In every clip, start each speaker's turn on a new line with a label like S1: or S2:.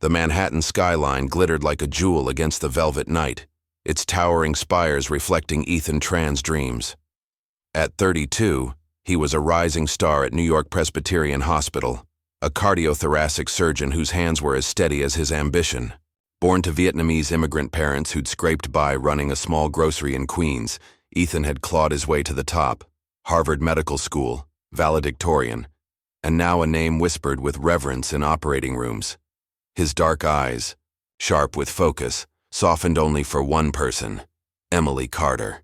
S1: The Manhattan skyline glittered like a jewel against the velvet night, its towering spires reflecting Ethan Tran's dreams. At 32, he was a rising star at New York Presbyterian Hospital, a cardiothoracic surgeon whose hands were as steady as his ambition. Born to Vietnamese immigrant parents who'd scraped by running a small grocery in Queens, Ethan had clawed his way to the top. Harvard Medical School, valedictorian, and now a name whispered with reverence in operating rooms. His dark eyes, sharp with focus, softened only for one person, Emily Carter.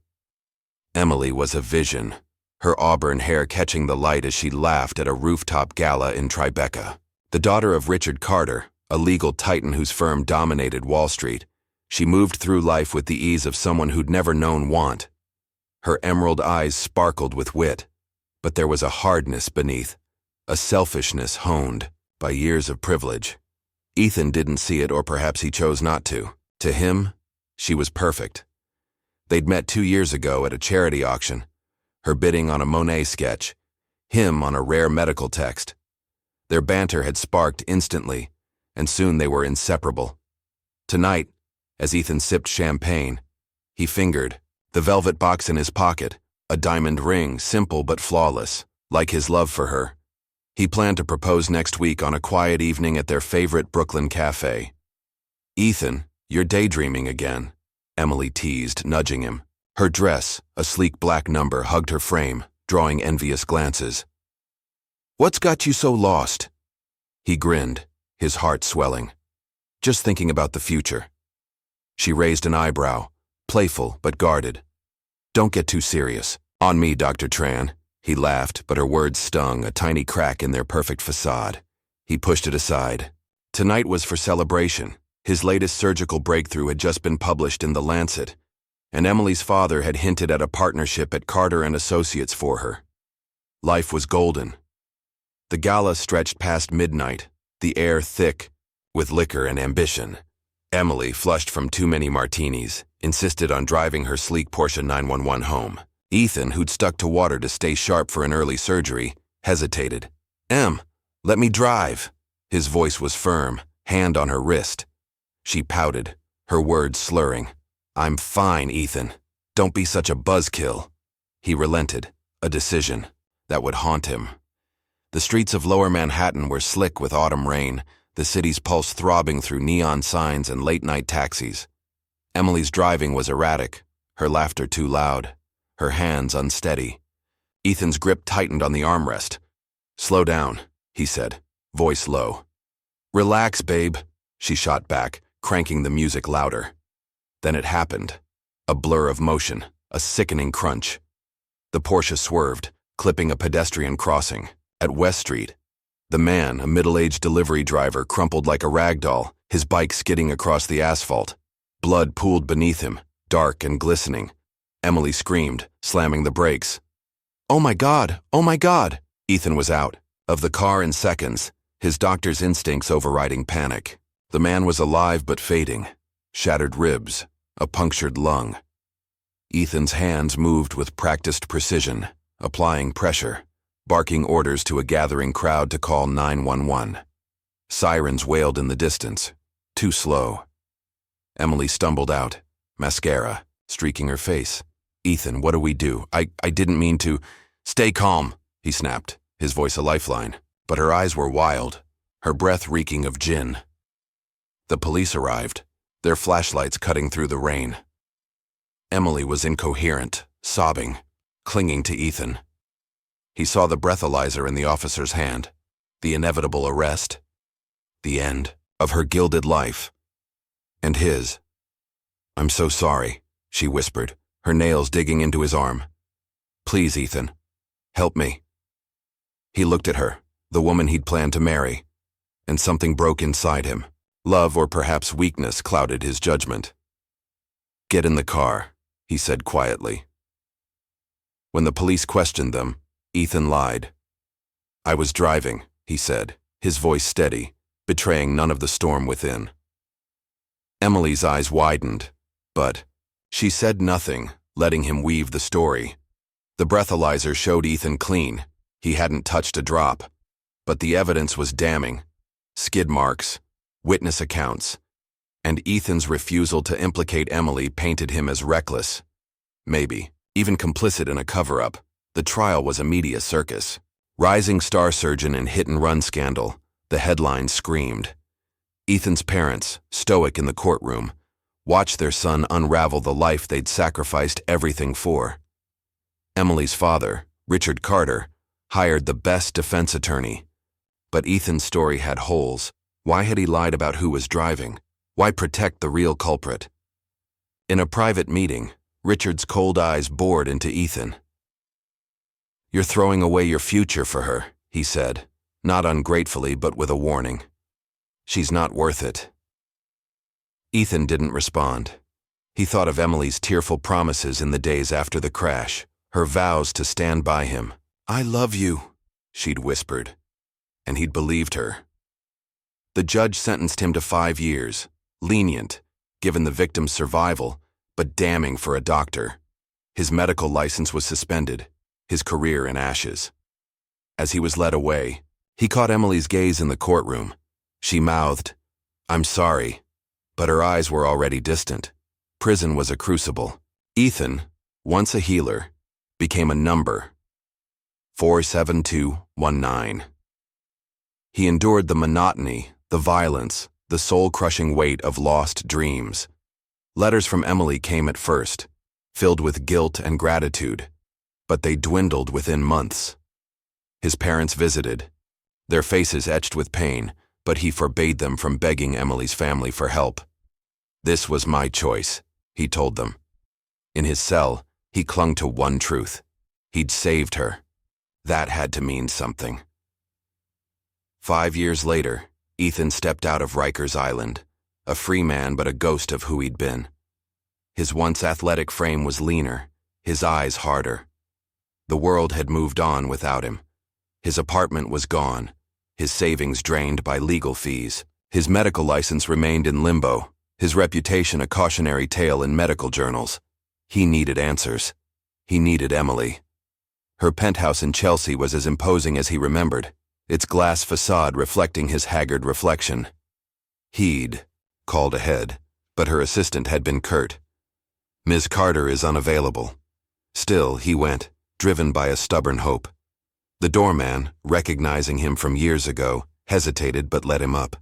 S1: Emily was a vision, her auburn hair catching the light as she laughed at a rooftop gala in Tribeca. The daughter of Richard Carter, a legal titan whose firm dominated Wall Street, she moved through life with the ease of someone who'd never known want. Her emerald eyes sparkled with wit, but there was a hardness beneath, a selfishness honed by years of privilege. Ethan didn't see it, or perhaps he chose not to. To him, she was perfect. They'd met 2 years ago at a charity auction, her bidding on a Monet sketch, him on a rare medical text. Their banter had sparked instantly, and soon they were inseparable. Tonight, as Ethan sipped champagne, he fingered the velvet box in his pocket, a diamond ring, simple but flawless, like his love for her. He planned to propose next week on a quiet evening at their favorite Brooklyn cafe. "Ethan, you're daydreaming again," Emily teased, nudging him. Her dress, a sleek black number, hugged her frame, drawing envious glances. "What's got you so lost?" He grinned, his heart swelling. "Just thinking about the future." She raised an eyebrow, playful but guarded. "Don't get too serious. On me, Dr. Tran." He laughed, but her words stung, a tiny crack in their perfect facade. He pushed it aside. Tonight was for celebration. His latest surgical breakthrough had just been published in The Lancet, and Emily's father had hinted at a partnership at Carter and Associates for her. Life was golden. The gala stretched past midnight, the air thick with liquor and ambition. Emily, flushed from too many martinis, insisted on driving her sleek Porsche 911 home. Ethan, who'd stuck to water to stay sharp for an early surgery, hesitated. Let me drive." His voice was firm, hand on her wrist. She pouted, her words slurring. "I'm fine, Ethan. Don't be such a buzzkill." He relented, a decision that would haunt him. The streets of Lower Manhattan were slick with autumn rain, the city's pulse throbbing through neon signs and late-night taxis. Emily's driving was erratic, her laughter too loud, her hands unsteady. Ethan's grip tightened on the armrest. "Slow down," he said, voice low. "Relax, babe," she shot back, cranking the music louder. Then it happened. A blur of motion, a sickening crunch. The Porsche swerved, clipping a pedestrian crossing. At West Street, the man, a middle-aged delivery driver, crumpled like a rag doll, his bike skidding across the asphalt. Blood pooled beneath him, dark and glistening. Emily screamed, slamming the brakes. "Oh my God! Oh my God!" Ethan was out of the car in seconds, his doctor's instincts overriding panic. The man was alive but fading, shattered ribs, a punctured lung. Ethan's hands moved with practiced precision, applying pressure, barking orders to a gathering crowd to call 911. Sirens wailed in the distance, too slow. Emily stumbled out, mascara streaking her face. "Ethan, what do we do? I didn't mean to." "Stay calm," he snapped, his voice a lifeline. But her eyes were wild, her breath reeking of gin. The police arrived, their flashlights cutting through the rain. Emily was incoherent, sobbing, clinging to Ethan. He saw the breathalyzer in the officer's hand, the inevitable arrest, the end of her gilded life. And his. "I'm so sorry," she whispered, her nails digging into his arm. "Please, Ethan, help me." He looked at her, the woman he'd planned to marry, and something broke inside him. Love or perhaps weakness clouded his judgment. "Get in the car," he said quietly. When the police questioned them, Ethan lied. "I was driving," he said, his voice steady, betraying none of the storm within. Emily's eyes widened, but she said nothing, letting him weave the story. The breathalyzer showed Ethan clean. He hadn't touched a drop. But the evidence was damning. Skid marks, witness accounts, and Ethan's refusal to implicate Emily painted him as reckless, maybe even complicit in a cover-up. The trial was a media circus. Rising star surgeon in hit-and-run scandal, the headlines screamed. Ethan's parents, stoic in the courtroom, watched their son unravel the life they'd sacrificed everything for. Emily's father, Richard Carter, hired the best defense attorney. But Ethan's story had holes. Why had he lied about who was driving? Why protect the real culprit? In a private meeting, Richard's cold eyes bored into Ethan. "You're throwing away your future for her," he said, not ungratefully but with a warning. "She's not worth it." Ethan didn't respond. He thought of Emily's tearful promises in the days after the crash, her vows to stand by him. "I love you," she'd whispered, and he'd believed her. The judge sentenced him to 5 years, lenient, given the victim's survival, but damning for a doctor. His medical license was suspended, his career in ashes. As he was led away, he caught Emily's gaze in the courtroom. She mouthed, "I'm sorry," but her eyes were already distant. Prison was a crucible. Ethan, once a healer, became a number. 47219. He endured the monotony, the violence, the soul-crushing weight of lost dreams. Letters from Emily came at first, filled with guilt and gratitude, but they dwindled within months. His parents visited, their faces etched with pain, but he forbade them from begging Emily's family for help. "This was my choice," he told them. In his cell, he clung to one truth. He'd saved her. That had to mean something. 5 years later, Ethan stepped out of Rikers Island, a free man but a ghost of who he'd been. His once athletic frame was leaner, his eyes harder. The world had moved on without him. His apartment was gone, his savings drained by legal fees. His medical license remained in limbo, his reputation a cautionary tale in medical journals. He needed answers. He needed Emily. Her penthouse in Chelsea was as imposing as he remembered, its glass facade reflecting his haggard reflection. He'd called ahead, but her assistant had been curt. "Ms. Carter is unavailable." Still, he went, driven by a stubborn hope. The doorman, recognizing him from years ago, hesitated but let him up.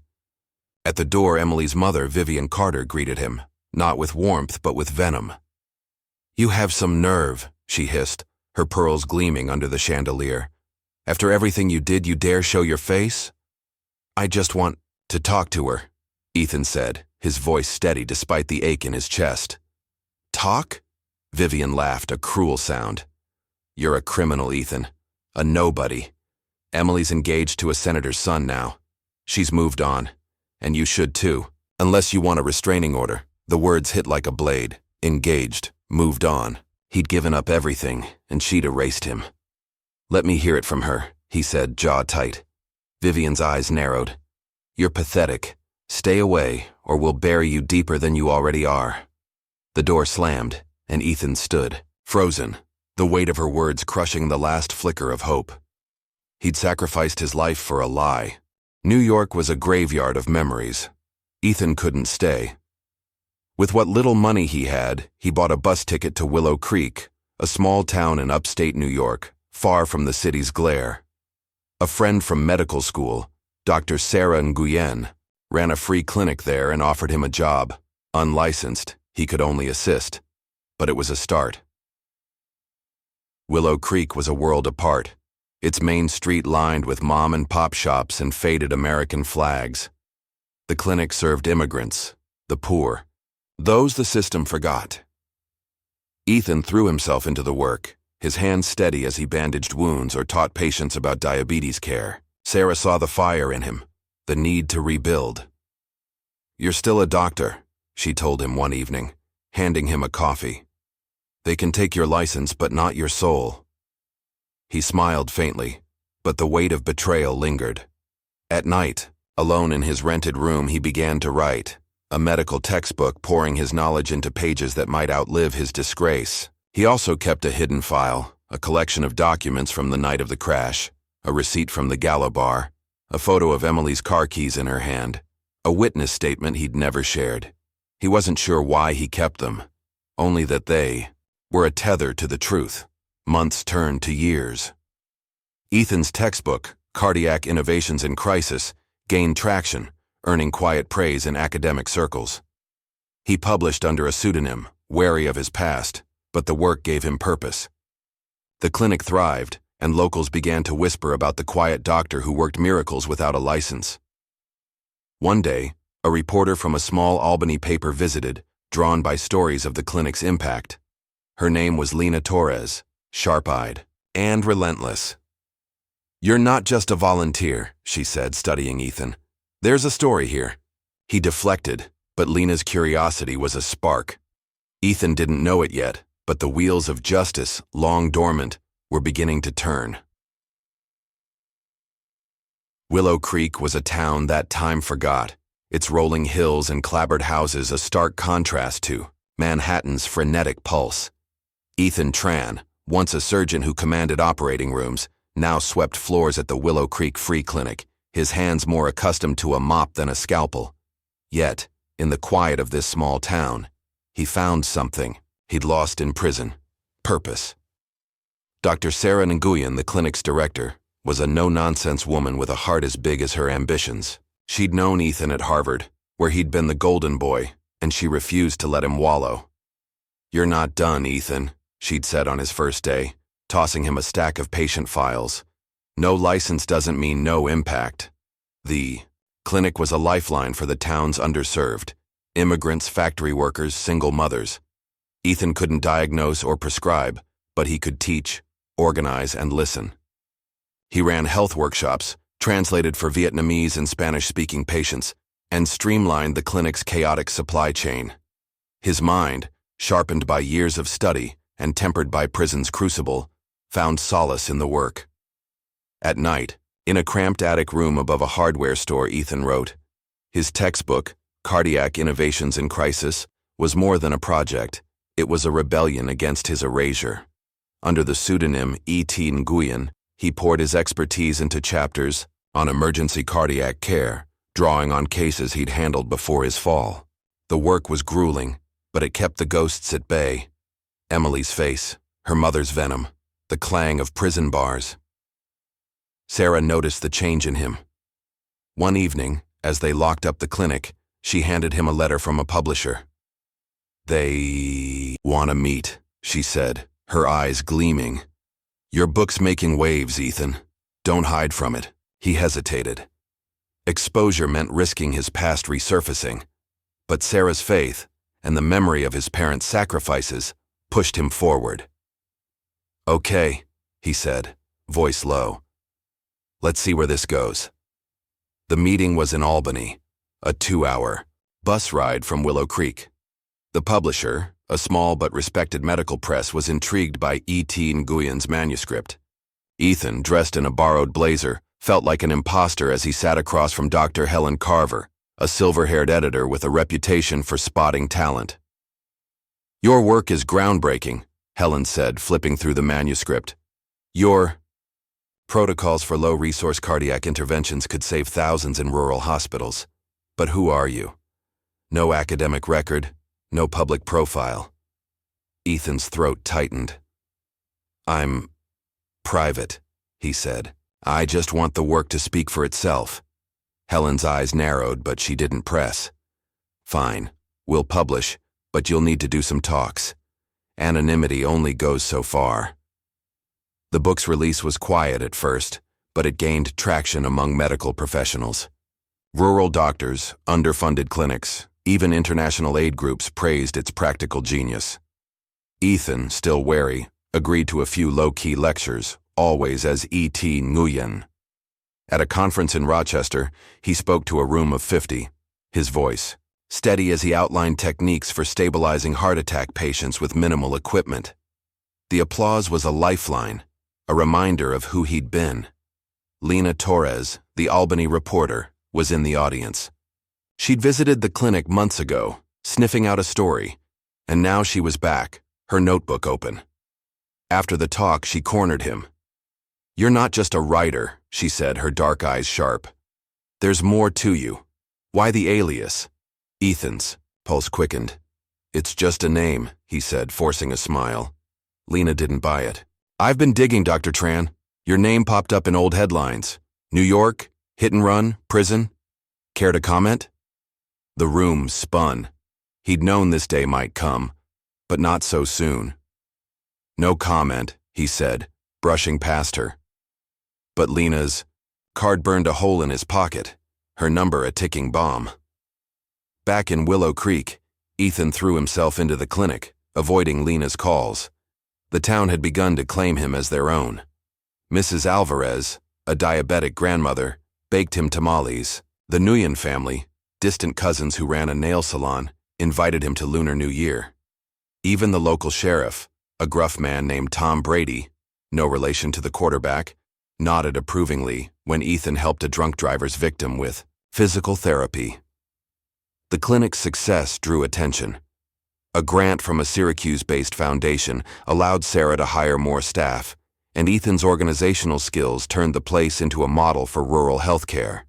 S1: At the door, Emily's mother, Vivian Carter, greeted him, not with warmth but with venom. "You have some nerve," she hissed, her pearls gleaming under the chandelier. "After everything you did, you dare show your face?" "I just want to talk to her," Ethan said, his voice steady despite the ache in his chest. "Talk?" Vivian laughed, a cruel sound. "You're a criminal, Ethan. A nobody. Emily's engaged to a senator's son now. She's moved on. And you should too. Unless you want a restraining order." The words hit like a blade. Engaged. Moved on. He'd given up everything, and she'd erased him. "Let me hear it from her," he said, jaw tight. Vivian's eyes narrowed. "You're pathetic. Stay away, or we'll bury you deeper than you already are." The door slammed, and Ethan stood, frozen, the weight of her words crushing the last flicker of hope. He'd sacrificed his life for a lie. New York was a graveyard of memories. Ethan couldn't stay. With what little money he had, he bought a bus ticket to Willow Creek, a small town in upstate New York, far from the city's glare. A friend from medical school, Dr. Sarah Nguyen, ran a free clinic there and offered him a job. Unlicensed, he could only assist. But it was a start. Willow Creek was a world apart, its main street lined with mom-and-pop shops and faded American flags. The clinic served immigrants, the poor, those the system forgot. Ethan threw himself into the work, his hands steady as he bandaged wounds or taught patients about diabetes care. Sarah saw the fire in him, the need to rebuild. "You're still a doctor," she told him one evening, handing him a coffee. "They can take your license, but not your soul." He smiled faintly, but the weight of betrayal lingered. At night, alone in his rented room, he began to write, a medical textbook pouring his knowledge into pages that might outlive his disgrace. He also kept a hidden file, a collection of documents from the night of the crash, a receipt from the gala bar, a photo of Emily's car keys in her hand, a witness statement he'd never shared. He wasn't sure why he kept them, only that they were a tether to the truth. Months turned to years. Ethan's textbook, Cardiac Innovations in Crisis, gained traction, earning quiet praise in academic circles. He published under a pseudonym, wary of his past, but the work gave him purpose. The clinic thrived, and locals began to whisper about the quiet doctor who worked miracles without a license. One day, a reporter from a small Albany paper visited, drawn by stories of the clinic's impact. Her name was Lena Torres, sharp-eyed and relentless. "You're not just a volunteer," she said, studying Ethan. "There's a story here." He deflected, but Lena's curiosity was a spark. Ethan didn't know it yet, but the wheels of justice, long dormant, were beginning to turn. Willow Creek was a town that time forgot, its rolling hills and clapboard houses a stark contrast to Manhattan's frenetic pulse. Ethan Tran, once a surgeon who commanded operating rooms, now swept floors at the Willow Creek Free Clinic, his hands more accustomed to a mop than a scalpel. Yet, in the quiet of this small town, he found something he'd lost in prison: purpose. Dr. Sarah Nguyen, the clinic's director, was a no-nonsense woman with a heart as big as her ambitions. She'd known Ethan at Harvard, where he'd been the golden boy, and she refused to let him wallow. "You're not done, Ethan," she'd said on his first day, tossing him a stack of patient files. "No license doesn't mean no impact." The clinic was a lifeline for the town's underserved: immigrants, factory workers, single mothers. Ethan couldn't diagnose or prescribe, but he could teach, organize, and listen. He ran health workshops, translated for Vietnamese and Spanish-speaking patients, and streamlined the clinic's chaotic supply chain. His mind, sharpened by years of study and tempered by prison's crucible, found solace in the work. At night, in a cramped attic room above a hardware store, Ethan wrote. His textbook, Cardiac Innovations in Crisis, was more than a project. It was a rebellion against his erasure. Under the pseudonym E.T. Nguyen, he poured his expertise into chapters on emergency cardiac care, drawing on cases he'd handled before his fall. The work was grueling, but it kept the ghosts at bay. Emily's face, her mother's venom, the clang of prison bars. Sarah noticed the change in him. One evening, as they locked up the clinic, she handed him a letter from a publisher. "They want to meet," she said, her eyes gleaming. "Your book's making waves, Ethan. Don't hide from it." He hesitated. Exposure meant risking his past resurfacing, but Sarah's faith and the memory of his parents' sacrifices pushed him forward. "Okay," he said, voice low. "Let's see where this goes." The meeting was in Albany, a 2-hour bus ride from Willow Creek. The publisher, a small but respected medical press, was intrigued by E.T. Nguyen's manuscript. Ethan, dressed in a borrowed blazer, felt like an imposter as he sat across from Dr. Helen Carver, a silver-haired editor with a reputation for spotting talent. "Your work is groundbreaking," Helen said, flipping through the manuscript. "Your protocols for low-resource cardiac interventions could save thousands in rural hospitals. But who are you? No academic record, no public profile." Ethan's throat tightened. "I'm private," he said. "I just want the work to speak for itself." Helen's eyes narrowed, but she didn't press. "Fine, we'll publish, but you'll need to do some talks. Anonymity only goes so far." The book's release was quiet at first, but it gained traction among medical professionals. Rural doctors, underfunded clinics, even international aid groups praised its practical genius. Ethan, still wary, agreed to a few low-key lectures, always as E.T. Nguyen. At a conference in Rochester, he spoke to a room of 50, his voice steady as he outlined techniques for stabilizing heart attack patients with minimal equipment. The applause was a lifeline, a reminder of who he'd been. Lena Torres, the Albany reporter, was in the audience. She'd visited the clinic months ago, sniffing out a story, and now she was back, her notebook open. After the talk, she cornered him. "You're not just a writer," she said, her dark eyes sharp. "There's more to you. Why the alias? Ethan's. Pulse quickened. It's just a name, he said, forcing a smile. Lena didn't buy it. I've been digging, Dr. Tran. Your name popped up in old headlines. New York, hit and run, prison. Care to comment? The room spun. He'd known this day might come, but not so soon. No comment, he said, brushing past her. But Lena's card burned a hole in his pocket, her number a ticking bomb. Back in Willow Creek, Ethan threw himself into the clinic, avoiding Lena's calls. The town had begun to claim him as their own. Mrs. Alvarez, a diabetic grandmother, baked him tamales. The Nguyen family, distant cousins who ran a nail salon, invited him to Lunar New Year. Even the local sheriff, a gruff man named Tom Brady, no relation to the quarterback, nodded approvingly when Ethan helped a drunk driver's victim with physical therapy. The clinic's success drew attention. A grant from a Syracuse-based foundation allowed Sarah to hire more staff, and Ethan's organizational skills turned the place into a model for rural healthcare.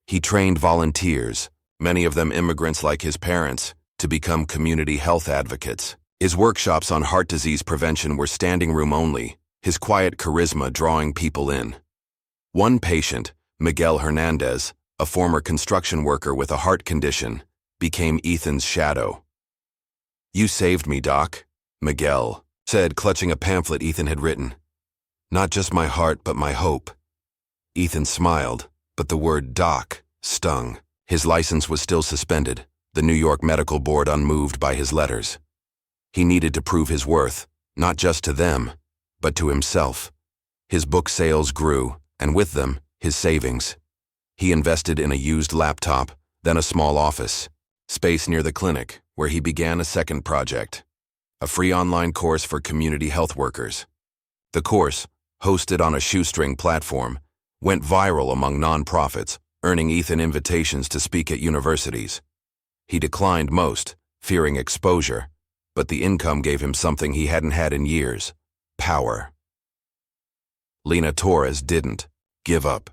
S1: He trained volunteers, many of them immigrants like his parents, to become community health advocates. His workshops on heart disease prevention were standing room only, his quiet charisma drawing people in. One patient, Miguel Hernandez, a former construction worker with a heart condition, became Ethan's shadow. You saved me, Doc, Miguel said, clutching a pamphlet Ethan had written. Not just my heart, but my hope. Ethan smiled, but the word doc stung. His license was still suspended, the New York Medical Board unmoved by his letters. He needed to prove his worth, not just to them, but to himself. His book sales grew, and with them, his savings. He invested in a used laptop, then a small office, space near the clinic, where he began a second project, a free online course for community health workers. The course, hosted on a shoestring platform, went viral among nonprofits, earning Ethan invitations to speak at universities. He declined most, fearing exposure, but the income gave him something he hadn't had in years: power. Lena Torres didn't give up.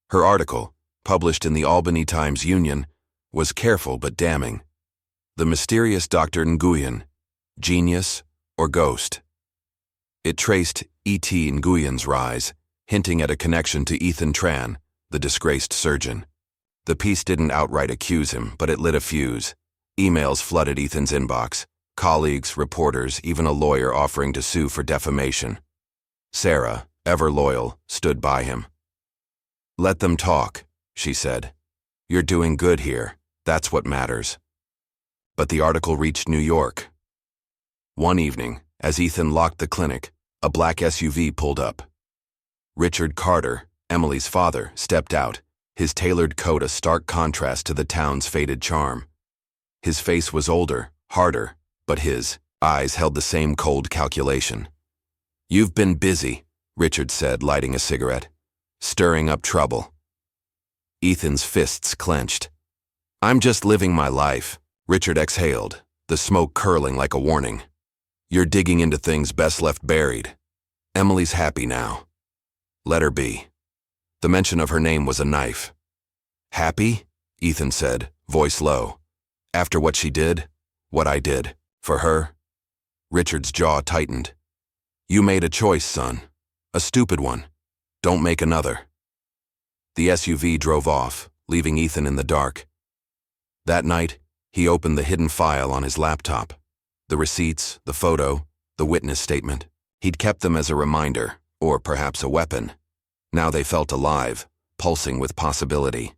S1: Her article, published in the Albany Times-Union, was careful but damning. The mysterious Dr. Nguyen, genius or ghost? It traced E.T. Nguyen's rise, hinting at a connection to Ethan Tran, the disgraced surgeon. The piece didn't outright accuse him, but it lit a fuse. Emails flooded Ethan's inbox, colleagues, reporters, even a lawyer offering to sue for defamation. Sarah, ever loyal, stood by him. Let them talk, she said. You're doing good here. That's what matters. But the article reached New York. One evening, as Ethan locked the clinic, a black SUV pulled up. Richard Carter, Emily's father, stepped out, his tailored coat a stark contrast to the town's faded charm. His face was older, harder, but his eyes held the same cold calculation. You've been busy, Richard said, lighting a cigarette. Stirring up trouble. Ethan's fists clenched. I'm just living my life, Richard exhaled, the smoke curling like a warning. You're digging into things best left buried. Emily's happy now. Let her be. The mention of her name was a knife. Happy? Ethan said, voice low. After what she did, what I did, for her? Richard's jaw tightened. You made a choice, son. A stupid one. Don't make another. The SUV drove off, leaving Ethan in the dark. That night, he opened the hidden file on his laptop. The receipts, the photo, the witness statement. He'd kept them as a reminder, or perhaps a weapon. Now they felt alive, pulsing with possibility.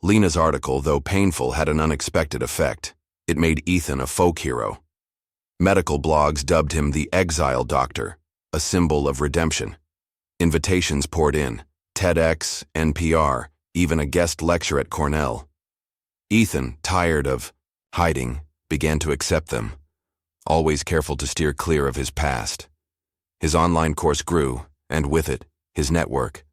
S1: Lena's article, though painful, had an unexpected effect. It made Ethan a folk hero. Medical blogs dubbed him the exile doctor, a symbol of redemption. Invitations poured in, TEDx, NPR, even a guest lecture at Cornell. Ethan, tired of hiding, began to accept them, always careful to steer clear of his past. His online course grew, and with it, his network.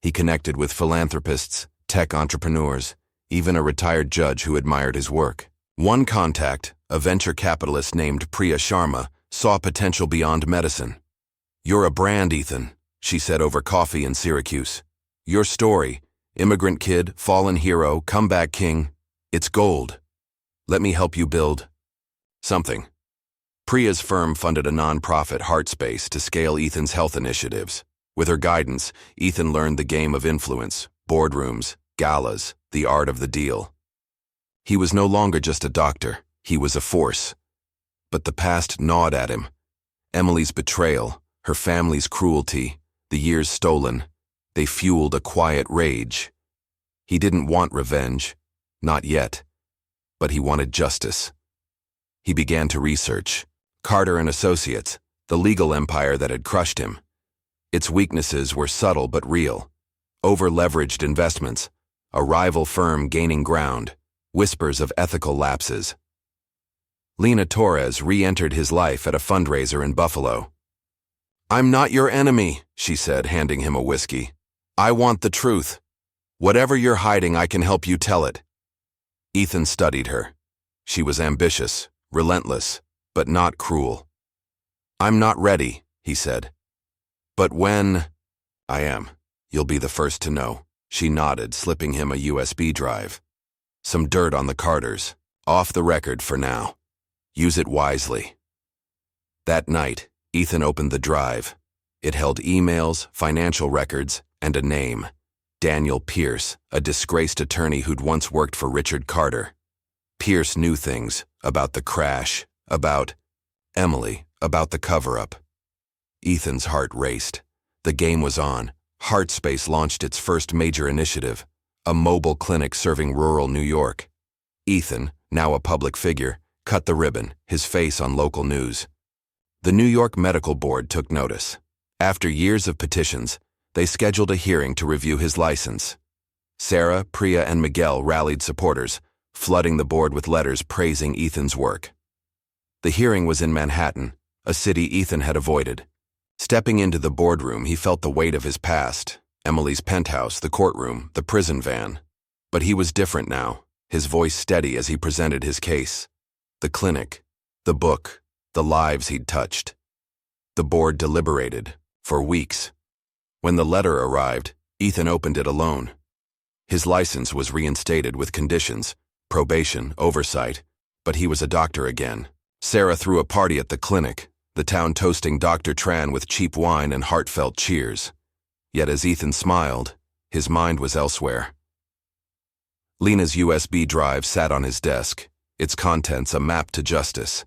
S1: He connected with philanthropists, tech entrepreneurs, even a retired judge who admired his work. One contact, a venture capitalist named Priya Sharma, saw potential beyond medicine. You're a brand, Ethan, she said over coffee in Syracuse. Your story, Immigrant kid, fallen hero, comeback king. It's gold. Let me help you build something. Priya's firm funded a non-profit Heartspace to scale Ethan's health initiatives. With her guidance, Ethan learned the game of influence, boardrooms, galas, the art of the deal. He was no longer just a doctor, he was a force. But the past gnawed at him. Emily's betrayal, her family's cruelty, the years stolen, they fueled a quiet rage. He didn't want revenge, not yet, but he wanted justice. He began to research. Carter and Associates, the legal empire that had crushed him. Its weaknesses were subtle but real. Over-leveraged investments, a rival firm gaining ground, whispers of ethical lapses. Lena Torres re-entered his life at a fundraiser in Buffalo. "I'm not your enemy," she said, handing him a whiskey. "I want the truth. Whatever you're hiding, I can help you tell it." Ethan studied her. She was ambitious, relentless, but not cruel. "I'm not ready," he said. "But when I am, you'll be the first to know." She nodded, slipping him a USB drive. "Some dirt on the Carters. Off the record for now. Use it wisely." That night, Ethan opened the drive. It held emails, financial records, and a name. Daniel Pierce, a disgraced attorney who'd once worked for Richard Carter. Pierce knew things about the crash, about Emily, about the cover-up. Ethan's heart raced. The game was on. Heartspace launched its first major initiative, a mobile clinic serving rural New York. Ethan, now a public figure, cut the ribbon, his face on local news. The New York Medical Board took notice. After years of petitions, they scheduled a hearing to review his license. Sarah, Priya, and Miguel rallied supporters, flooding the board with letters praising Ethan's work. The hearing was in Manhattan, a city Ethan had avoided. Stepping into the boardroom, he felt the weight of his past, Emily's penthouse, the courtroom, the prison van. But he was different now, his voice steady as he presented his case. The clinic, the book, the lives he'd touched. The board deliberated, for weeks. When the letter arrived, Ethan opened it alone. His license was reinstated with conditions, probation, oversight, but he was a doctor again. Sarah threw a party at the clinic, the town toasting Dr. Tran with cheap wine and heartfelt cheers. Yet as Ethan smiled, his mind was elsewhere. Lena's USB drive sat on his desk, its contents a map to justice.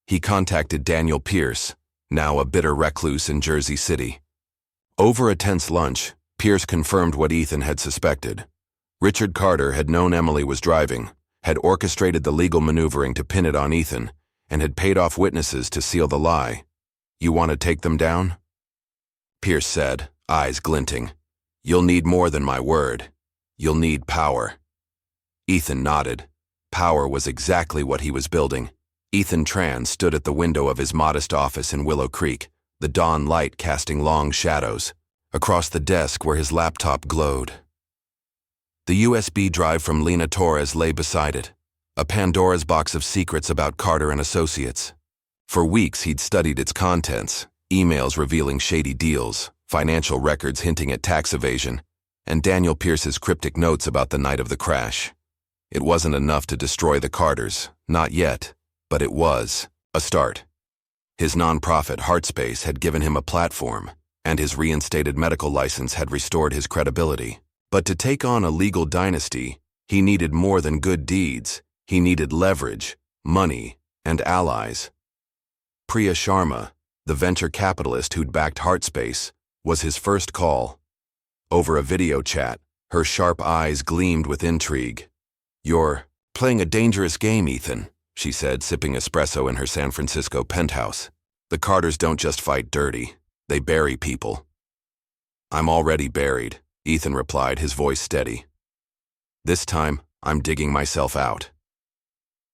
S1: He contacted Daniel Pierce, now a bitter recluse in Jersey City. Over a tense lunch, Pierce confirmed what Ethan had suspected. Richard Carter had known Emily was driving, had orchestrated the legal maneuvering to pin it on Ethan, and had paid off witnesses to seal the lie. "You want to take them down?" Pierce said, eyes glinting. "You'll need more than my word. You'll need power." Ethan nodded. Power was exactly what he was building. Ethan Tran stood at the window of his modest office in Willow Creek, the dawn light casting long shadows. Across the desk where his laptop glowed. The USB drive from Lena Torres lay beside it, a Pandora's box of secrets about Carter and Associates. For weeks he'd studied its contents, emails revealing shady deals, financial records hinting at tax evasion, and Daniel Pierce's cryptic notes about the night of the crash. It wasn't enough to destroy the Carters, not yet, but it was a start. His nonprofit Heartspace had given him a platform, and his reinstated medical license had restored his credibility. But to take on a legal dynasty, he needed more than good deeds. He needed leverage, money, and allies. Priya Sharma, the venture capitalist who'd backed Heartspace, was his first call. Over a video chat, her sharp eyes gleamed with intrigue. "You're playing a dangerous game, Ethan," she said, sipping espresso in her San Francisco penthouse. "The Carters don't just fight dirty, they bury people." "I'm already buried," Ethan replied, his voice steady. "This time, I'm digging myself out."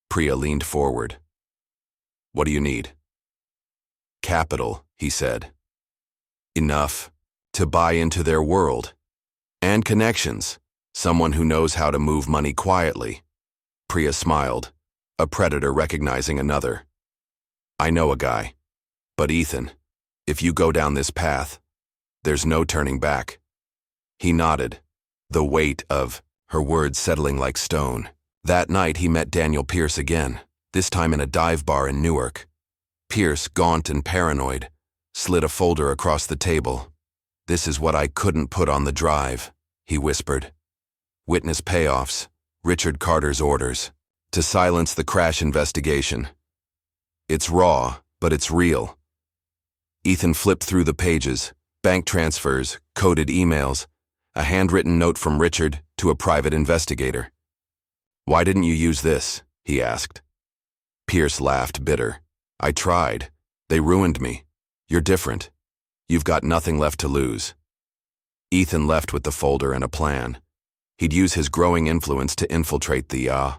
S1: Priya leaned forward. "What do you need?" "Capital," he said. "Enough to buy into their world. And connections, someone who knows how to move money quietly." Priya smiled, a predator recognizing another. "I know a guy. But Ethan, if you go down this path, there's no turning back." He nodded. the weight of her words settling like stone. That night he met Daniel Pierce again, this time in a dive bar in Newark. Pierce, gaunt and paranoid, slid a folder across the table. "This is what I couldn't put on the drive," he whispered. Witness payoffs, Richard Carter's orders, to silence the crash investigation. "It's raw, but it's real." Ethan flipped through the pages, bank transfers, coded emails, a handwritten note from Richard to a private investigator. "Why didn't you use this?" he asked. Pierce laughed, bitter. "I tried. They ruined me. You're different. You've got nothing left to lose." Ethan left with the folder and a plan. He'd use his growing influence to infiltrate the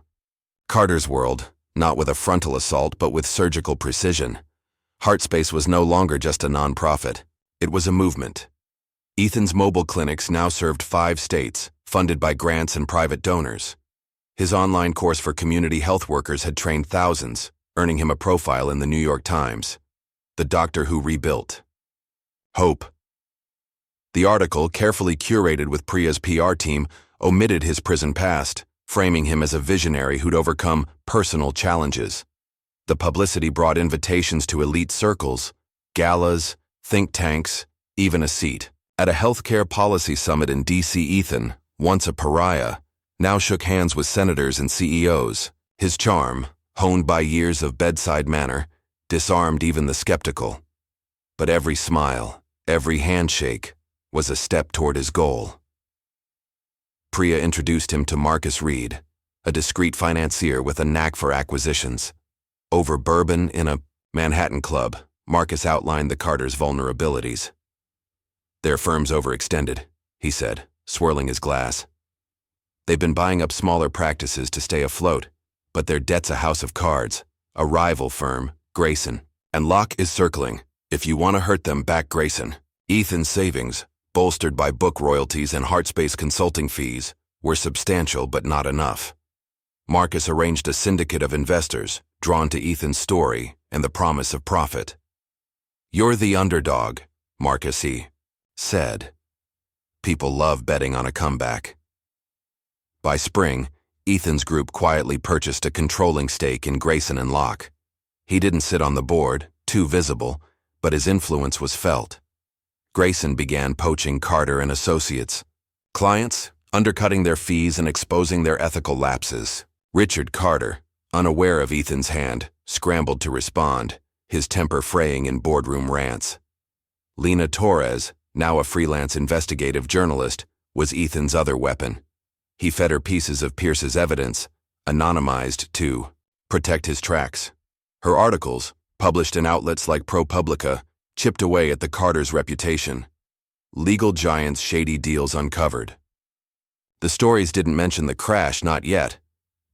S1: Carter's world, not with a frontal assault but with surgical precision. Heartspace was no longer just a nonprofit. It was a movement. Ethan's mobile clinics now served 5 states, funded by grants and private donors. His online course for community health workers had trained thousands, earning him a profile in the New York Times. The Doctor Who Rebuilt. Hope. The article, carefully curated with Priya's PR team, omitted his prison past, framing him as a visionary who'd overcome personal challenges. The publicity brought invitations to elite circles, galas, think tanks, even a seat at a healthcare policy summit in D.C. Ethan, once a pariah, now shook hands with senators and CEOs. His charm, honed by years of bedside manner, disarmed even the skeptical. But every smile, every handshake, was a step toward his goal. Priya introduced him to Marcus Reed, a discreet financier with a knack for acquisitions. Over bourbon in a Manhattan club, Marcus outlined the Carters' vulnerabilities. "Their firm's overextended," he said, swirling his glass. "They've been buying up smaller practices to stay afloat, but their debt's a house of cards. A rival firm, Grayson, and Locke is circling. If you want to hurt them, back Grayson." Ethan's savings, bolstered by book royalties and Heartspace consulting fees, were substantial but not enough. Marcus arranged a syndicate of investors, drawn to Ethan's story and the promise of profit. "You're the underdog," Marcus said. "People love betting on a comeback." By spring, Ethan's group quietly purchased a controlling stake in Grayson and Locke. He didn't sit on the board, too visible, but his influence was felt. Grayson began poaching Carter and associates, clients, undercutting their fees and exposing their ethical lapses. Richard Carter, unaware of Ethan's hand, scrambled to respond, his temper fraying in boardroom rants. Lena Torres, now a freelance investigative journalist, was Ethan's other weapon. He fed her pieces of Pierce's evidence, anonymized to protect his tracks. Her articles, published in outlets like ProPublica, chipped away at the Carters' reputation. Legal giants' shady deals uncovered. The stories didn't mention the crash, not yet,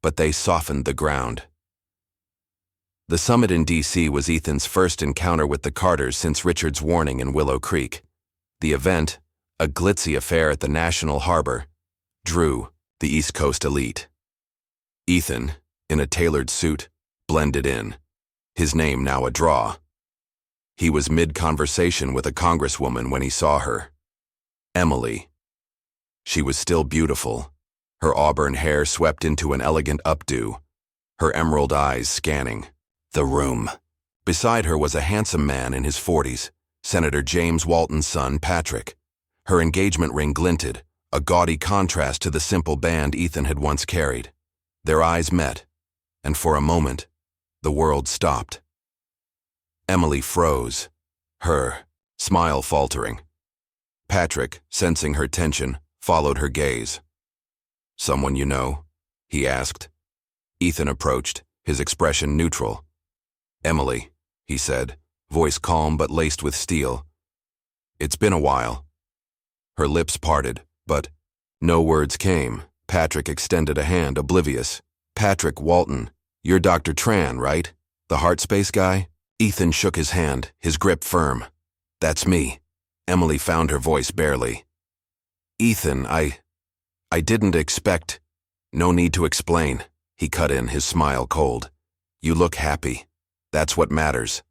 S1: but they softened the ground. The summit in D.C. was Ethan's first encounter with the Carters since Richard's warning in Willow Creek. The event, a glitzy affair at the National Harbor, drew the East Coast elite. Ethan, in a tailored suit, blended in, his name now a draw. He was mid-conversation with a congresswoman when he saw her. Emily. She was still beautiful, her auburn hair swept into an elegant updo, her emerald eyes scanning the room. Beside her was a handsome man in his 40s, Senator James Walton's son, Patrick. Her engagement ring glinted, a gaudy contrast to the simple band Ethan had once carried. Their eyes met, and for a moment, the world stopped. Emily froze, her smile faltering. Patrick, sensing her tension, followed her gaze. "Someone you know?" he asked. Ethan approached, his expression neutral. "Emily," he said, voice calm but laced with steel. "It's been a while." Her lips parted, but no words came. Patrick extended a hand, oblivious. "Patrick Walton, you're Dr. Tran, right? The Heartspace guy?" Ethan shook his hand, his grip firm. "That's me." Emily found her voice barely. "Ethan, I didn't expect—" "No need to explain," he cut in, his smile cold. "You look happy. That's what matters."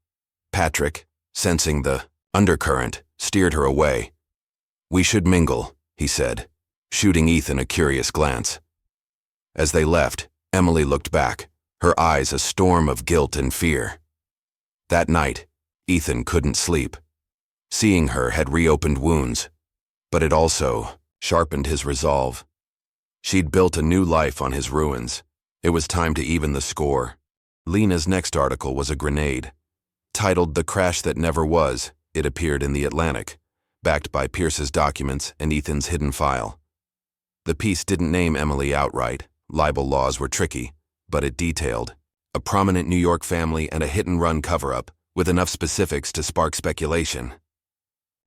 S1: Patrick, sensing the undercurrent, steered her away. "We should mingle," he said. shooting Ethan a curious glance. As they left, Emily looked back, her eyes a storm of guilt and fear. That night, Ethan couldn't sleep. Seeing her had reopened wounds, but it also sharpened his resolve. She'd built a new life on his ruins. It was time to even the score. Lena's next article was a grenade. Titled "The Crash That Never Was," it appeared in The Atlantic, backed by Pierce's documents and Ethan's hidden file. The piece didn't name Emily outright. Libel laws were tricky, but it detailed a prominent New York family and a hit-and-run cover-up, with enough specifics to spark speculation.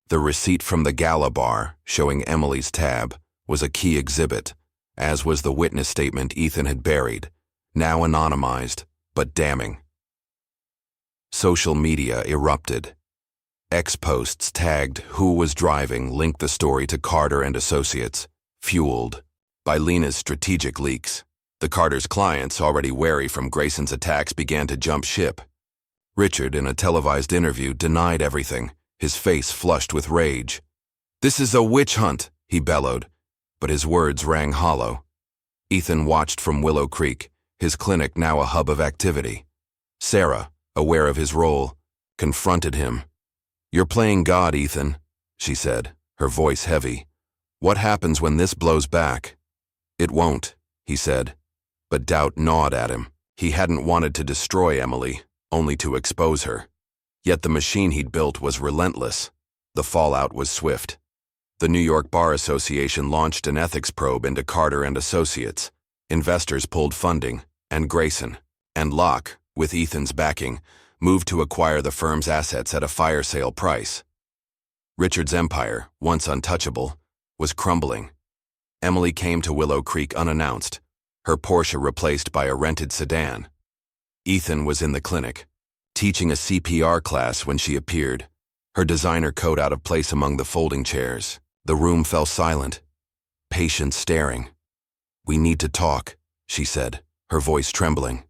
S1: The receipt from the gala bar, showing Emily's tab, was a key exhibit, as was the witness statement Ethan had buried, now anonymized, but damning. Social media erupted. X-posts tagged "Who Was Driving" linked the story to Carter and Associates, fueled by Lena's strategic leaks. The Carters' clients, already wary from Grayson's attacks, began to jump ship. Richard, in a televised interview, denied everything, his face flushed with rage. "This is a witch hunt," he bellowed, but his words rang hollow. Ethan watched from Willow Creek, his clinic now a hub of activity. Sarah, aware of his role, confronted him. "You're playing God, Ethan," she said, her voice heavy. "What happens when this blows back?" "It won't," he said, but doubt gnawed at him. He hadn't wanted to destroy Emily, only to expose her. Yet the machine he'd built was relentless. The fallout was swift. The New York Bar Association launched an ethics probe into Carter and Associates. Investors pulled funding, and Grayson and Locke, with Ethan's backing, moved to acquire the firm's assets at a fire sale price. Richard's empire, once untouchable, was crumbling. Emily came to Willow Creek unannounced, her Porsche replaced by a rented sedan. Ethan was in the clinic, teaching a CPR class when she appeared, her designer coat out of place among the folding chairs. The room fell silent, patients staring. "We need to talk," she said, her voice trembling.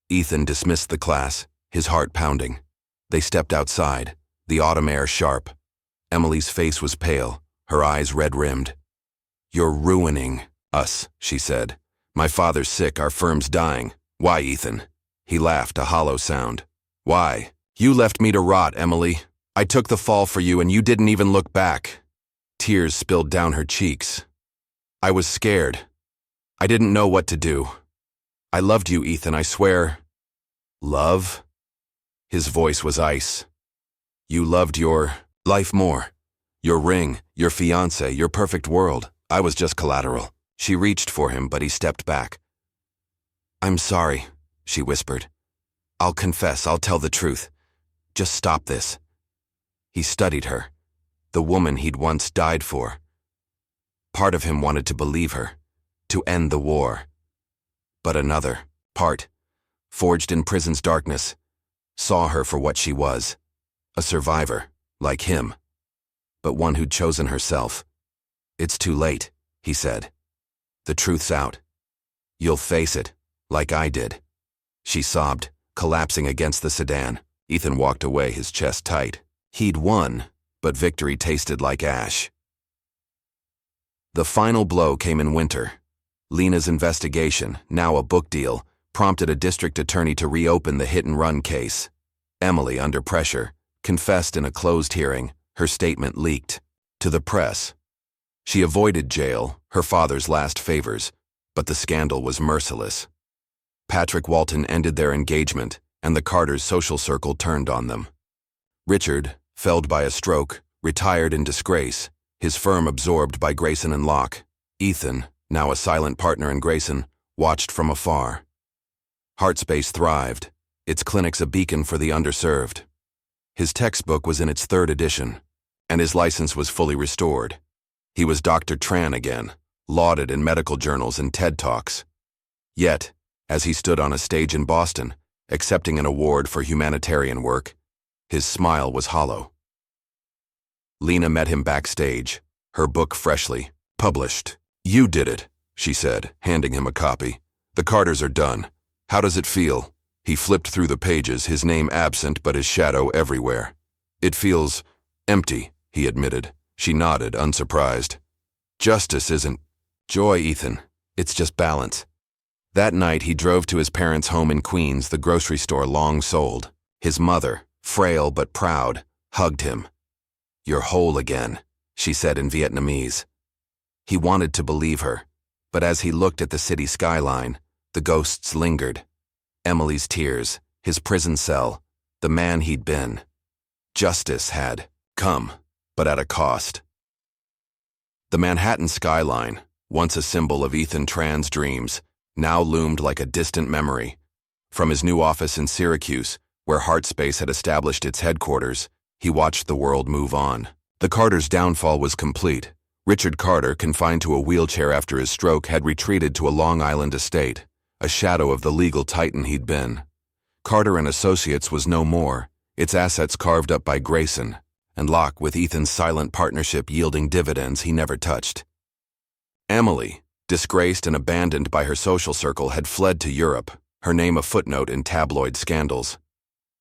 S1: Ethan dismissed the class, his heart pounding. They stepped outside, the autumn air sharp. Emily's face was pale, her eyes red-rimmed. "You're ruining us," she said. "My father's sick, our firm's dying. Why, Ethan?" He laughed, a hollow sound. "Why? You left me to rot, Emily. I took the fall for you and you didn't even look back." Tears spilled down her cheeks. "I was scared. I didn't know what to do. I loved you, Ethan, I swear." "Love?" His voice was ice. "You loved your life more. Your ring, your fiancé, your perfect world. I was just collateral." She reached for him, but he stepped back. "I'm sorry," she whispered. "I'll confess, I'll tell the truth. Just stop this." He studied her, the woman he'd once died for. Part of him wanted to believe her, to end the war. But another part, forged in prison's darkness, saw her for what she was, a survivor, like him, but one who'd chosen herself. "It's too late," he said. "The truth's out. You'll face it, like I did." She sobbed, collapsing against the sedan. Ethan walked away, his chest tight. He'd won, but victory tasted like ash. The final blow came in winter. Lena's investigation, now a book deal, prompted a district attorney to reopen the hit-and-run case. Emily, under pressure, confessed in a closed hearing. Her statement leaked to the press. She avoided jail, her father's last favors, but the scandal was merciless. Patrick Walton ended their engagement, and the Carters' social circle turned on them. Richard, felled by a stroke, retired in disgrace, his firm absorbed by Grayson and Locke. Ethan, now a silent partner in Grayson, watched from afar. Heartspace thrived, its clinics a beacon for the underserved. His textbook was in its 3rd edition, and his license was fully restored. He was Dr. Tran again, lauded in medical journals and TED Talks. Yet, as he stood on a stage in Boston, accepting an award for humanitarian work, his smile was hollow. Lena met him backstage, her book freshly published. "You did it," she said, handing him a copy. "The Carters are done. How does it feel?" He flipped through the pages, his name absent but his shadow everywhere. "It feels empty," he admitted. She nodded, unsurprised. Justice isn't joy, Ethan. It's just balance. That night, he drove to his parents' home in Queens, the grocery store long sold. His mother, frail but proud, hugged him. "You're whole again," she said in Vietnamese. He wanted to believe her, but as he looked at the city skyline, the ghosts lingered. Emily's tears, his prison cell, the man he'd been. Justice had come, but at a cost. The Manhattan skyline, once a symbol of Ethan Tran's dreams, now loomed like a distant memory. From his new office in Syracuse, where Heartspace had established its headquarters, he watched the world move on. The Carters' downfall was complete. Richard Carter, confined to a wheelchair after his stroke, had retreated to a Long Island estate, a shadow of the legal titan he'd been. Carter and Associates was no more, its assets carved up by Grayson, and Locke with Ethan's silent partnership yielding dividends he never touched. Emily, disgraced and abandoned by her social circle, had fled to Europe, her name a footnote in tabloid scandals.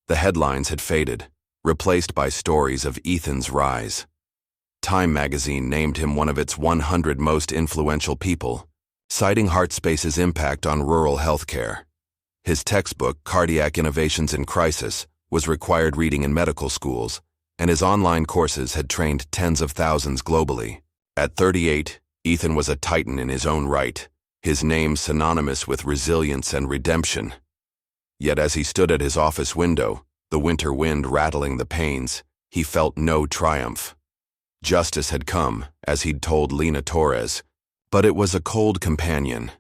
S1: The headlines had faded, replaced by stories of Ethan's rise. Time magazine named him one of its 100 most influential people, citing Heartspace's impact on rural healthcare. His textbook, Cardiac Innovations in Crisis, was required reading in medical schools, and his online courses had trained tens of thousands globally. At 38, Ethan was a titan in his own right, his name synonymous with resilience and redemption. Yet as he stood at his office window, the winter wind rattling the panes, he felt no triumph. Justice had come, as he'd told Lena Torres, but it was a cold companion.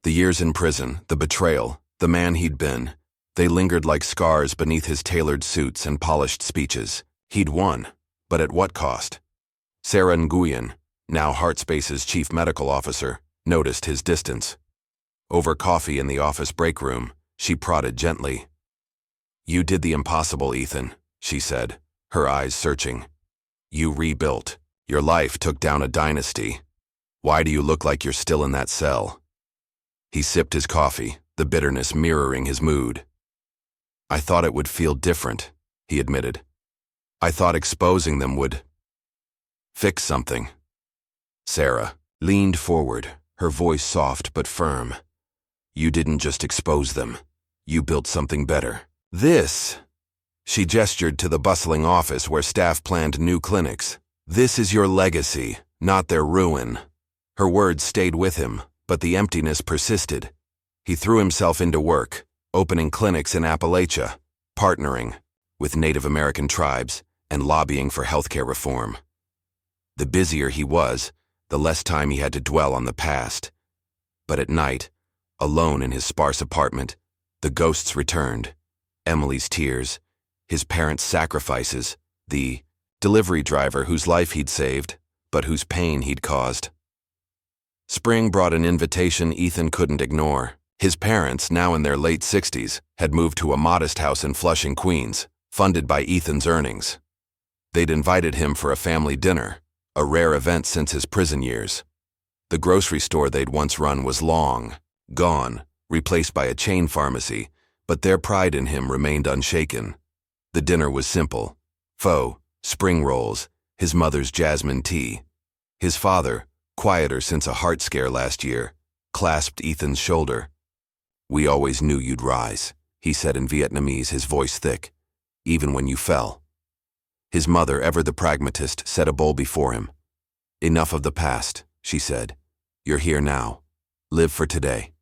S1: The years in prison, the betrayal, the man he'd been, they lingered like scars beneath his tailored suits and polished speeches. He'd won, but at what cost? Sarah Nguyen, now Heartspace's chief medical officer, noticed his distance. Over coffee in the office break room, she prodded gently. "You did the impossible, Ethan," she said, her eyes searching. "You rebuilt. Your life took down a dynasty. Why do you look like you're still in that cell?" He sipped his coffee, the bitterness mirroring his mood. "I thought it would feel different," he admitted. "I thought exposing them would fix something." Sarah leaned forward, her voice soft but firm. "You didn't just expose them. You built something better. This," she gestured to the bustling office where staff planned new clinics. "This is your legacy, not their ruin." Her words stayed with him, but the emptiness persisted. He threw himself into work, opening clinics in Appalachia, partnering with Native American tribes, and lobbying for healthcare reform. The busier he was, the less time he had to dwell on the past. But at night, alone in his sparse apartment, the ghosts returned. Emily's tears, his parents' sacrifices, the delivery driver whose life he'd saved, but whose pain he'd caused. Spring brought an invitation Ethan couldn't ignore. His parents, now in their late 60s, had moved to a modest house in Flushing, Queens, funded by Ethan's earnings. They'd invited him for a family dinner, a rare event since his prison years. The grocery store they'd once run was long gone, replaced by a chain pharmacy, but their pride in him remained unshaken. The dinner was simple: pho, spring rolls, his mother's jasmine tea. His father, quieter since a heart scare last year, clasped Ethan's shoulder. "We always knew you'd rise," he said in Vietnamese, his voice thick, "even when you fell." His mother, ever the pragmatist, set a bowl before him. "Enough of the past," she said. "You're here now. Live for today."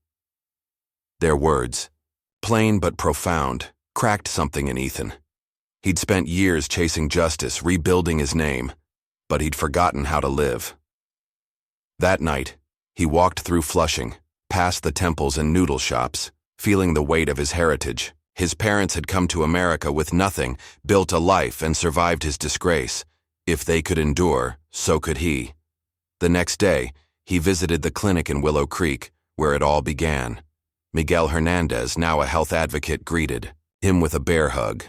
S1: Their words, plain but profound, cracked something in Ethan. He'd spent years chasing justice, rebuilding his name, but he'd forgotten how to live. That night, he walked through Flushing, past the temples and noodle shops, feeling the weight of his heritage. His parents had come to America with nothing, built a life, and survived his disgrace. If they could endure, so could he. The next day, he visited the clinic in Willow Creek, where it all began. Miguel Hernandez, now a health advocate, greeted him with a bear hug.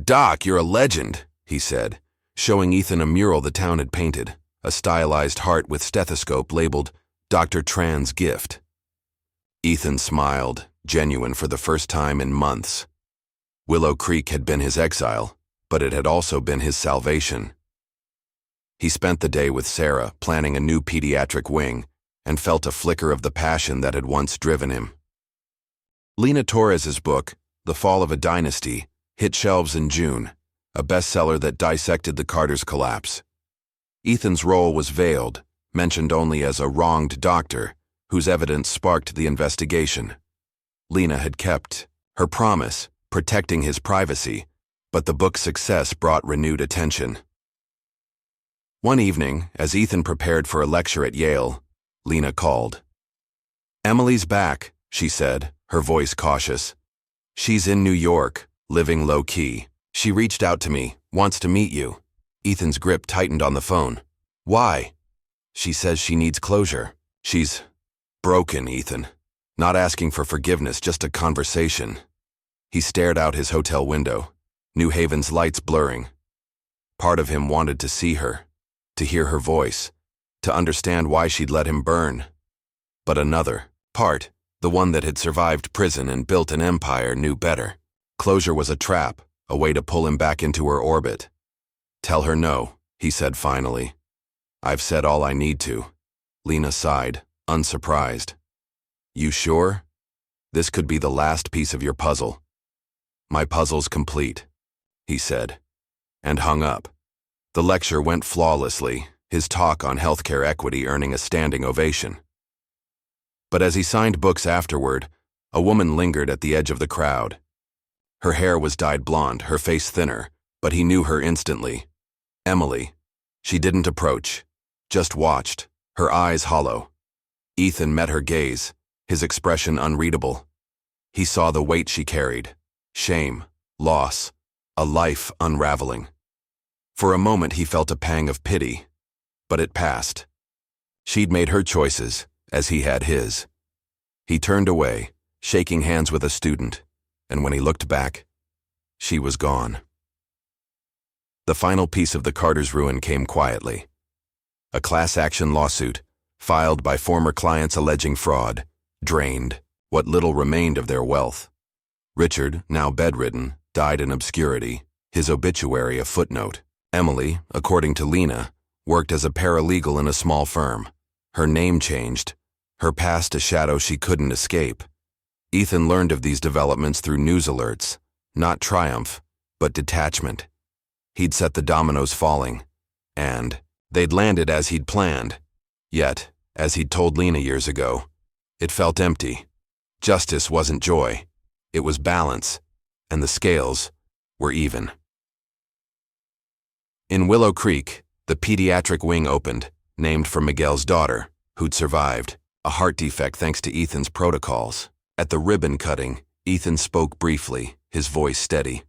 S1: "Doc, you're a legend," he said, showing Ethan a mural the town had painted, a stylized heart with stethoscope labeled Dr. Tran's gift. Ethan smiled, genuine for the first time in months. Willow Creek had been his exile, but it had also been his salvation. He spent the day with Sarah, planning a new pediatric wing, and felt a flicker of the passion that had once driven him. Lena Torres's book, The Fall of a Dynasty, hit shelves in June, a bestseller that dissected the Carters' collapse. Ethan's role was veiled, mentioned only as a wronged doctor, whose evidence sparked the investigation. Lena had kept her promise, protecting his privacy, but the book's success brought renewed attention. One evening, as Ethan prepared for a lecture at Yale, Lena called. "Emily's back," she said, her voice cautious. "She's in New York, living low-key. She reached out to me, wants to meet you." Ethan's grip tightened on the phone. "Why?" "She says she needs closure. She's broken, Ethan. Not asking for forgiveness, just a conversation." He stared out his hotel window, New Haven's lights blurring. Part of him wanted to see her, to hear her voice, to understand why she'd let him burn. But another part, the one that had survived prison and built an empire, knew better. Closure was a trap, a way to pull him back into her orbit. "Tell her no," he said finally. "I've said all I need to." Lena sighed, unsurprised. "You sure? This could be the last piece of your puzzle." "My puzzle's complete," he said, and hung up. The lecture went flawlessly, his talk on healthcare equity earning a standing ovation. But as he signed books afterward, a woman lingered at the edge of the crowd. Her hair was dyed blonde, her face thinner, but he knew her instantly. Emily. She didn't approach, just watched, her eyes hollow. Ethan met her gaze, his expression unreadable. He saw the weight she carried, shame, loss, a life unraveling. For a moment he felt a pang of pity, but it passed. She'd made her choices, as he had his. He turned away, shaking hands with a student, and when he looked back, she was gone. The final piece of the Carters' ruin came quietly. A class action lawsuit, filed by former clients alleging fraud, drained what little remained of their wealth. Richard, now bedridden, died in obscurity, his obituary a footnote. Emily, according to Lena, worked as a paralegal in a small firm. Her name changed, her past a shadow she couldn't escape. Ethan learned of these developments through news alerts, not triumph, but detachment. He'd set the dominoes falling, and they'd landed as he'd planned. Yet, as he'd told Lena years ago, it felt empty. Justice wasn't joy, it was balance, and the scales were even. In Willow Creek, the pediatric wing opened, named for Miguel's daughter, who'd survived, a heart defect thanks to Ethan's protocols. At the ribbon cutting, Ethan spoke briefly, his voice steady.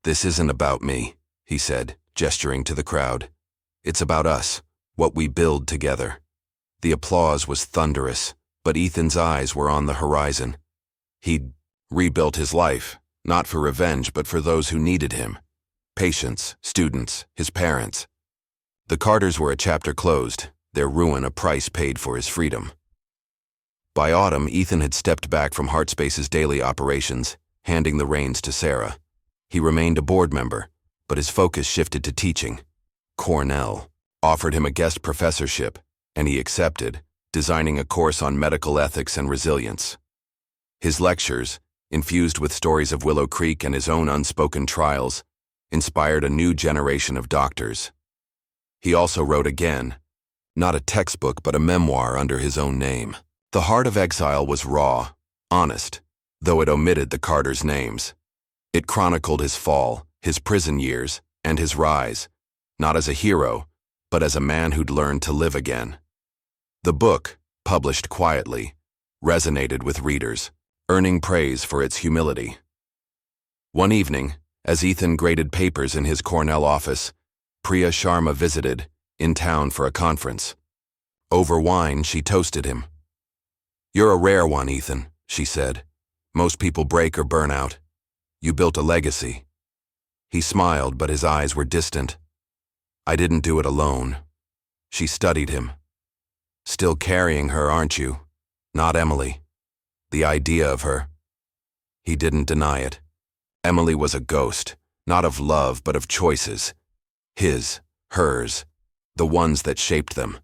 S1: "This isn't about me," he said, gesturing to the crowd. "It's about us, what we build together." The applause was thunderous, but Ethan's eyes were on the horizon. He'd rebuilt his life, not for revenge but for those who needed him. Patients, students, his parents. The Carters were a chapter closed, their ruin a price paid for his freedom. By autumn, Ethan had stepped back from Heartspace's daily operations, handing the reins to Sarah. He remained a board member, but his focus shifted to teaching. Cornell offered him a guest professorship, and he accepted, designing a course on medical ethics and resilience. His lectures, infused with stories of Willow Creek and his own unspoken trials, inspired a new generation of doctors. He also wrote again, not a textbook but a memoir under his own name. The Heart of Exile was raw, honest, though it omitted the Carters' names. It chronicled his fall, his prison years, and his rise, not as a hero, but as a man who'd learned to live again. The book, published quietly, resonated with readers, earning praise for its humility. One evening, as Ethan graded papers in his Cornell office, Priya Sharma visited, in town for a conference. Over wine, she toasted him. "You're a rare one, Ethan," she said. "Most people break or burn out. You built a legacy." He smiled, but his eyes were distant. "I didn't do it alone." She studied him. "Still carrying her, aren't you? Not Emily. The idea of her." He didn't deny it. Emily was a ghost, not of love but of choices. His, hers, the ones that shaped them.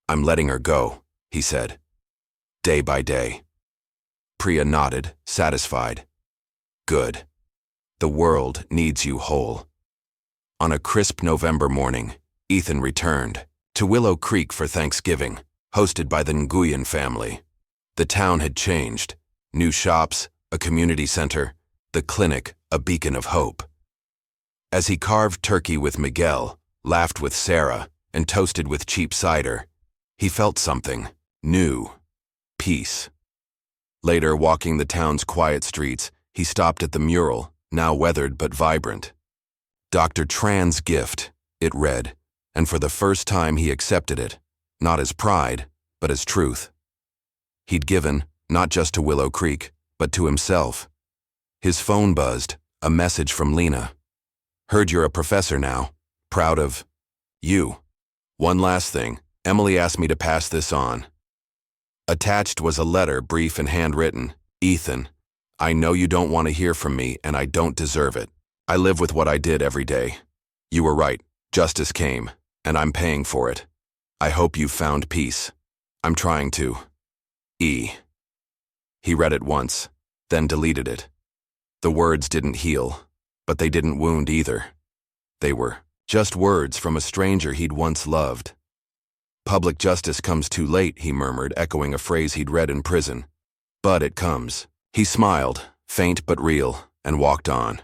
S1: "I'm letting her go," he said, day by day. Priya nodded, satisfied. "Good. The world needs you whole." On a crisp November morning, Ethan returned to Willow Creek for Thanksgiving, hosted by the Nguyen family. The town had changed. New shops, a community center, the clinic, a beacon of hope. As he carved turkey with Miguel, laughed with Sarah, and toasted with cheap cider, he felt something new: peace. Later, walking the town's quiet streets, he stopped at the mural, now weathered but vibrant. "Dr. Tran's gift," it read, and for the first time he accepted it, not as pride, but as truth. He'd given, not just to Willow Creek, but to himself. His phone buzzed, a message from Lena. "Heard you're a professor now. Proud of you. One last thing, Emily asked me to pass this on." Attached was a letter, brief and handwritten. "Ethan, I know you don't want to hear from me, and I don't deserve it. I live with what I did every day. You were right, justice came, and I'm paying for it. I hope you've found peace. I'm trying to. E." He read it once, then deleted it. The words didn't heal, but they didn't wound either. They were just words from a stranger he'd once loved. "Public justice comes too late," he murmured, echoing a phrase he'd read in prison. "But it comes." He smiled, faint but real, and walked on.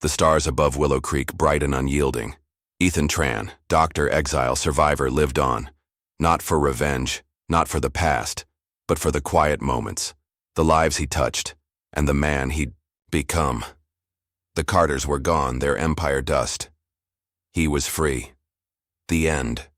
S1: The stars above Willow Creek bright and unyielding. Ethan Tran, doctor, exile, survivor, lived on. Not for revenge, not for the past, but for the quiet moments, the lives he touched, and the man he'd become. The Carters were gone, their empire dust. He was free. The end.